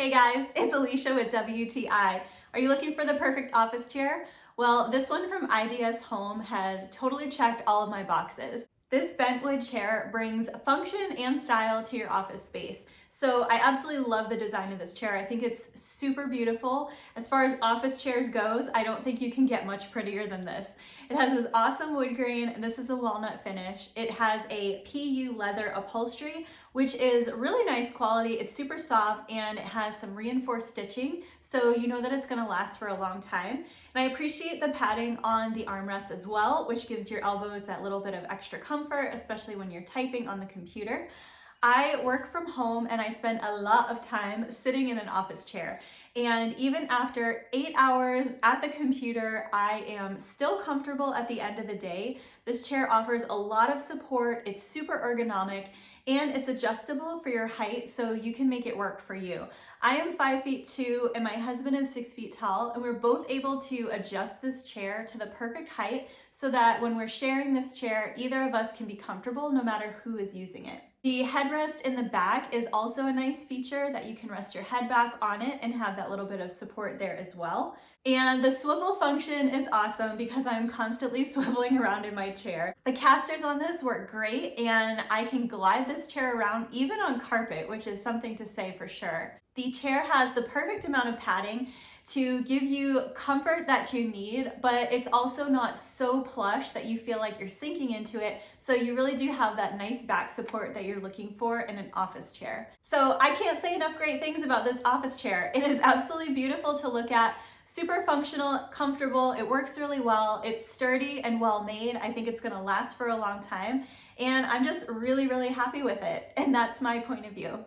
Hey guys, it's Alicia with WTI. Are you looking for the perfect office chair? Well, this one from IDS Home has totally checked all of my boxes. This Bentwood chair brings function and style to your office space. So I absolutely love the design of this chair. I think it's super beautiful. As far as office chairs goes, I don't think you can get much prettier than this. It has this awesome wood grain. This is a walnut finish. It has a PU leather upholstery, which is really nice quality. It's super soft and it has some reinforced stitching, so you know that it's gonna last for a long time. And I appreciate the padding on the armrest as well, which gives your elbows that little bit of extra comfort, especially when you're typing on the computer. I work from home and I spend a lot of time sitting in an office chair. And even after 8 hours at the computer, I am still comfortable at the end of the day. This chair offers a lot of support, it's super ergonomic, and it's adjustable for your height so you can make it work for you. I am 5'2" and my husband is 6 feet tall, and we're both able to adjust this chair to the perfect height so that when we're sharing this chair, either of us can be comfortable no matter who is using it. The headrest in the back is also a nice feature that you can rest your head back on it and have that little bit of support there as well. And the swivel function is awesome because I'm constantly swiveling around in my chair. The casters on this work great, and I can glide this chair around even on carpet, which is something to say for sure. The chair has the perfect amount of padding to give you comfort that you need, but it's also not so plush that you feel like you're sinking into it. So you really do have that nice back support that you're looking for in an office chair. So I can't say enough great things about this office chair. It is absolutely beautiful to look at, super functional, comfortable, it works really well, it's sturdy and well made. I think it's gonna last for a long time, and I'm just really, really happy with it. And that's my point of view.